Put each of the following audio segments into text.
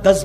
10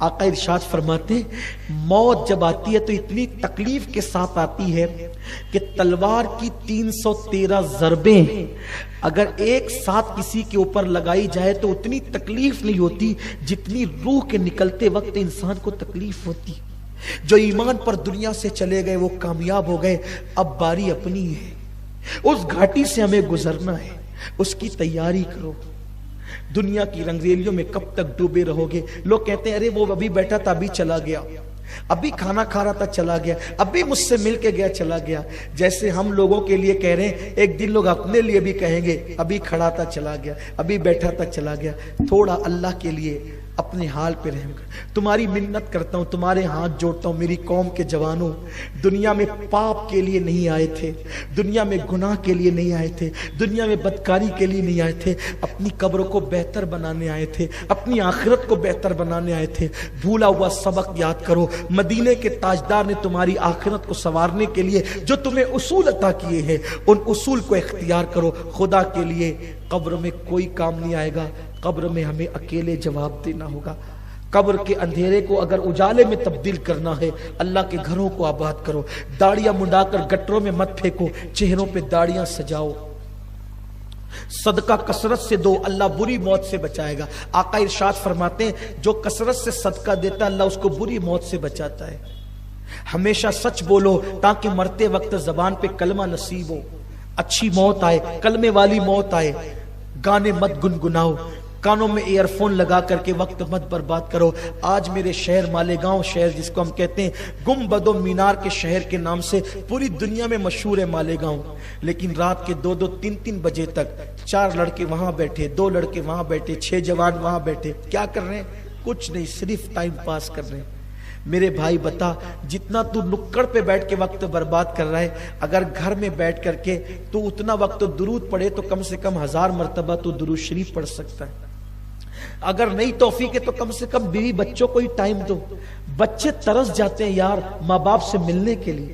آقا ارشاد فرماتے ہیں موت جب آتی ہے تو اتنی تکلیف کے ساتھ آتی ہے کہ تلوار کی 313 ضربیں اگر ایک ساتھ کسی کے اوپر لگائی جائے تو اتنی تکلیف نہیں ہوتی جتنی روح کے نکلتے وقت انسان کو تکلیف ہوتی. جو ایمان پر دنیا سے چلے گئے وہ کامیاب ہو گئے. اب باری اپنی ہے, اس گھاٹی سے ہمیں گزرنا ہے, اس کی تیاری کرو. دنیا کی رنگریلیوں میں کب تک ڈوبے رہو گے؟ لوگ کہتے ہیں ارے وہ ابھی بیٹھا تھا ابھی چلا گیا, ابھی کھانا کھا رہا تھا چلا گیا, ابھی مجھ سے مل کے گیا چلا گیا. جیسے ہم لوگوں کے لیے کہہ رہے ہیں, ایک دن لوگ اپنے لیے بھی کہیں گے ابھی کھڑا تھا چلا گیا, ابھی بیٹھا تھا چلا گیا. تھوڑا اللہ کے لیے اپنے حال پہ رحم کر. تمہاری منت کرتا ہوں, تمہارے ہاتھ جوڑتا ہوں, میری قوم کے جوانوں, دنیا میں پاپ کے لیے نہیں آئے تھے, دنیا میں گناہ کے لیے نہیں آئے تھے, دنیا میں بدکاری کے لیے نہیں آئے تھے, اپنی قبر کو بہتر بنانے آئے تھے, اپنی آخرت کو بہتر بنانے آئے تھے. بھولا ہوا سبق یاد کرو. مدینے کے تاجدار نے تمہاری آخرت کو سنوارنے کے لیے جو تمہیں اصول عطا کیے ہیں ان اصول کو اختیار کرو. خدا کے لیے قبر میں کوئی کام نہیں آئے گا, قبر میں ہمیں اکیلے جواب دینا ہوگا. قبر کے اندھیرے کو اگر اجالے میں تبدیل کرنا ہے, اللہ کے گھروں کو آباد کرو. داڑیاں منڈا کر گٹروں میں مت پھینکو, چہروں پہ داڑیاں سجاؤ. صدقہ کثرت سے دو, اللہ بری موت سے بچائے گا. آقا ارشاد فرماتے ہیں جو کثرت سے صدقہ دیتا ہے اللہ اس کو بری موت سے بچاتا ہے. ہمیشہ سچ بولو تاکہ مرتے وقت زبان پہ کلمہ نصیب ہو, اچھی موت آئے, کلمے والی موت آئے. گانے مت گنگناؤ, کانوں میں ایئر فون لگا کر کے وقت مت برباد کرو. آج میرے شہر مالیگاؤں شہر جس کو ہم کہتے ہیں گنبد و مینار کے شہر کے نام سے پوری دنیا میں مشہور ہے مالیگاؤں, لیکن رات کے 2-2, 3-3 بجے تک 4 لڑکے وہاں بیٹھے, 2 لڑکے وہاں بیٹھے, 6 جوان وہاں بیٹھے. کیا کر رہے ہیں؟ کچھ نہیں, صرف ٹائم پاس کر رہے ہیں. میرے بھائی بتا, جتنا تو نکڑ پہ بیٹھ کے وقت برباد کر رہا ہے, اگر گھر میں بیٹھ کر کے تو اتنا وقت درود پڑھے تو کم سے کم 1000 مرتبہ تو درود شریف پڑھ سکتا ہے. اگر نہیں توفیق ہے تو کم سے کم بیوی بچوں کو ہی ٹائم دو. بچے ترس جاتے ہیں یار ماں باپ سے ملنے کے لیے,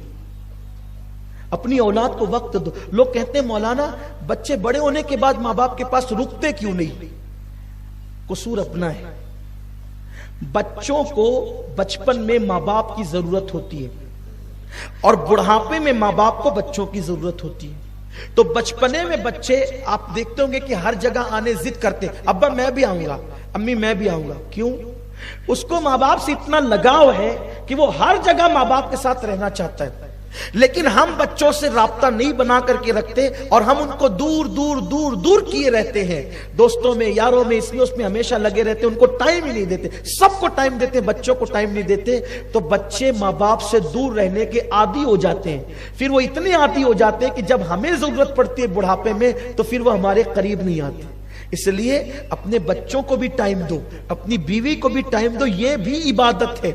اپنی اولاد کو وقت دو. لوگ کہتے ہیں مولانا بچے بڑے ہونے کے بعد ماں باپ کے پاس رکتے کیوں نہیں؟ قصور اپنا ہے. بچوں کو بچپن میں ماں باپ کی ضرورت ہوتی ہے اور بڑھاپے میں ماں باپ کو بچوں کی ضرورت ہوتی ہے. تو بچپنے میں بچے آپ دیکھتے ہوں گے کہ ہر جگہ آنے ضد کرتے, ابا میں بھی آؤں گا, امی میں بھی آؤں گا. کیوں؟ اس کو ماں باپ سے اتنا لگاؤ ہے کہ وہ ہر جگہ ماں باپ کے ساتھ رہنا چاہتا ہے. لیکن ہم بچوں سے رابطہ نہیں بنا کر کے رکھتے اور ہم ان کو دور دور دور دور کیے رہتے ہیں, دوستوں میں, یاروں میں, اس لیے اس میں ہمیشہ لگے رہتے ہیں. ان کو ٹائم ہی نہیں دیتے. سب کو ٹائم دیتے, بچوں کو ٹائم نہیں دیتے. تو بچے ماں باپ سے دور رہنے کے عادی ہو جاتے ہیں. پھر وہ اتنے عادی ہو جاتے ہیں کہ جب ہمیں ضرورت پڑتی ہے بڑھاپے میں تو پھر وہ ہمارے قریب نہیں آتے. اس لیے اپنے بچوں کو بھی ٹائم دو, اپنی بیوی کو بھی ٹائم دو. یہ بھی عبادت ہے.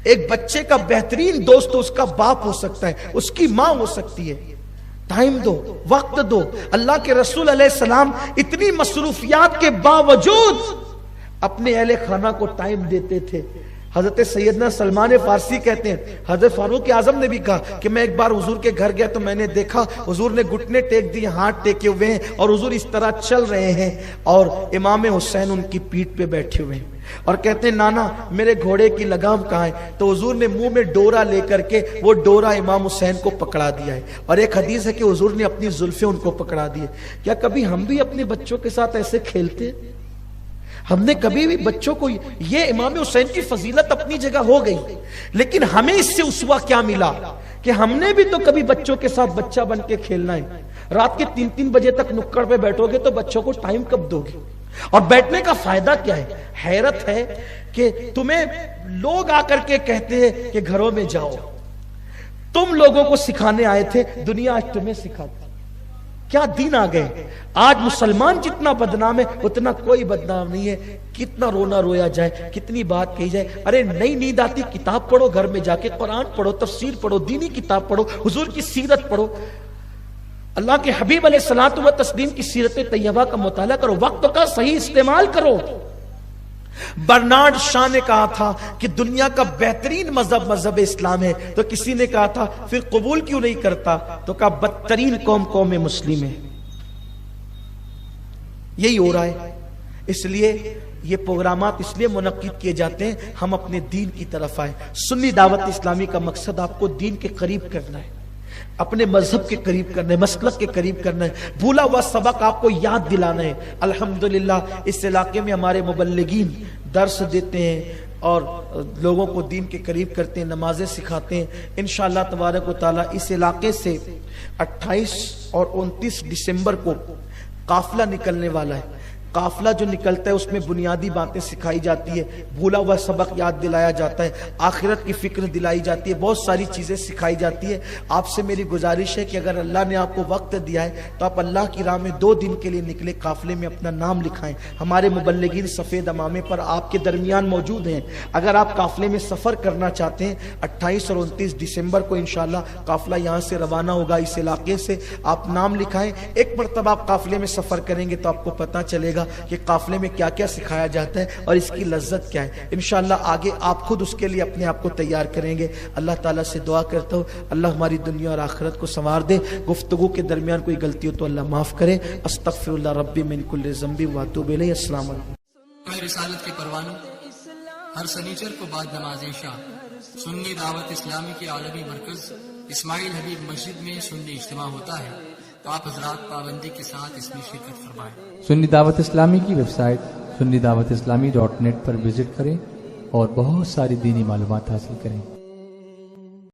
ایک بچے کا بہترین دوست اس کا باپ ہو سکتا ہے, اس کی ماں ہو سکتی ہے. ٹائم دو, وقت دو. اللہ کے رسول علیہ السلام اتنی مصروفیات کے باوجود اپنے اہل خانہ کو ٹائم دیتے تھے. حضرت سیدنا سلمان فارسی کہتے ہیں حضرت فاروق اعظم نے بھی کہا کہ میں ایک بار حضور کے گھر گیا تو میں نے دیکھا حضور نے گھٹنے ٹیک دیے, ہاتھ ٹیکے ہوئے ہیں اور حضور اس طرح چل رہے ہیں اور امام حسین ان کی پیٹھ پہ بیٹھے ہوئے ہیں اور کہتے ہیں نانا میرے گھوڑے کی لگام کہاں ہے؟ تو حضور نے منہ میں ڈورا لے کر کے وہ ڈورا امام حسین کو پکڑا دیا ہے. اور ایک حدیث ہے کہ حضور نے اپنی زلفیں ان کو پکڑا دی. کیا کبھی ہم بھی اپنے بچوں کے ساتھ ایسے کھیلتے؟ ہم نے کبھی بھی بچوں کو, یہ امام حسین کی فضیلت اپنی جگہ ہو گئی, لیکن ہمیں اس سے اسوہ کیا ملا کہ ہم نے بھی تو کبھی بچوں کے ساتھ بچہ بن کے کھیلنا ہے. رات کے 3-3 بجے تک نکڑ پہ بیٹھو گے تو بچوں کو ٹائم کب دو گے؟ اور بیٹھنے کا فائدہ کیا ہے؟ حیرت ہے کہ تمہیں لوگ آ کر کے کہتے ہیں کہ گھروں میں جاؤ, تم لوگوں کو سکھانے آئے تھے, دنیا آج تمہیں سکھاتی. کیا دین آ گئے؟ آج مسلمان جتنا بدنام ہے اتنا کوئی بدنام نہیں ہے. کتنا رونا رویا جائے, کتنی بات کہی جائے. ارے نئی نیند آتی, کتاب پڑھو, گھر میں جا کے قرآن پڑھو, تفسیر پڑھو, دینی کتاب پڑھو, حضور کی سیرت پڑھو, اللہ کے حبیب علیہ الصلوۃ والتسلیم کی سیرت طیبہ کا مطالعہ کرو, وقت کا صحیح استعمال کرو. برنارڈ شاہ نے کہا تھا کہ دنیا کا بہترین مذہب اسلام ہے, تو کسی نے کہا تھا پھر قبول کیوں نہیں کرتا؟ تو کہا بدترین قوم مسلم ہے. یہی ہو رہا ہے. اس لیے یہ پروگرامات اس لیے منعقد کیے جاتے ہیں ہم اپنے دین کی طرف آئیں. سنی دعوت اسلامی کا مقصد آپ کو دین کے قریب کرنا ہے، اپنے مذہب کے قریب کرنا ہے، مسلک کے قریب کرنا ہے، بھولا ہوا سبق آپ کو یاد دلانا ہے. الحمدللہ اس علاقے میں ہمارے مبلغین درس دیتے ہیں اور لوگوں کو دین کے قریب کرتے ہیں، نمازیں سکھاتے ہیں. انشاءاللہ تبارک و تعالی اس علاقے سے 28 اور 29 دسمبر کو قافلہ نکلنے والا ہے. قافلہ جو نکلتا ہے اس میں بنیادی باتیں سکھائی جاتی ہے، بھولا ہوا سبق یاد دلایا جاتا ہے، آخرت کی فکر دلائی جاتی ہے، بہت ساری چیزیں سکھائی جاتی ہے. آپ سے میری گزارش ہے کہ اگر اللہ نے آپ کو وقت دیا ہے تو آپ اللہ کی راہ میں 2 دن کے لیے نکلے، قافلے میں اپنا نام لکھائیں. ہمارے مبلغین سفید امامے پر آپ کے درمیان موجود ہیں. اگر آپ قافلے میں سفر کرنا چاہتے ہیں 28 اور 29 دسمبر کو انشاءاللہ قافلہ یہاں سے روانہ ہوگا اس علاقے سے. آپ نام لکھائیں، ایک مرتبہ آپ قافلے میں سفر کریں گے تو آپ کو پتہ چلے گا کہ قافلے میں کیا کیا سکھایا جاتا ہے اور اس کی لذت کیا ہے. انشاءاللہ آگے آپ خود اس کے لیے اپنے آپ کو تیار کریں گے. اللہ تعالیٰ سے دعا کرتا ہوں اللہ ہماری دنیا اور آخرت کو سنوار دے. گفتگو کے درمیان کوئی غلطی ہو تو اللہ معاف کرے. استغفر اللہ ربی من کل ذنب واتوب الیہ. السلام علیکم. رسالت کے پروانوں ہر سنیچر کو بعد نماز عشاء سنی دعوت اسلامی کے عالمی مرکز اسماعیل حبیب مسجد میں سنی اجتماع ہوتا ہے. تو آپ حضرات پابندی کے ساتھ اس میں شرکت فرمائیں. سنی دعوت اسلامی کی website sunni dawat islami.net پر وزٹ کریں اور بہت ساری دینی معلومات حاصل کریں.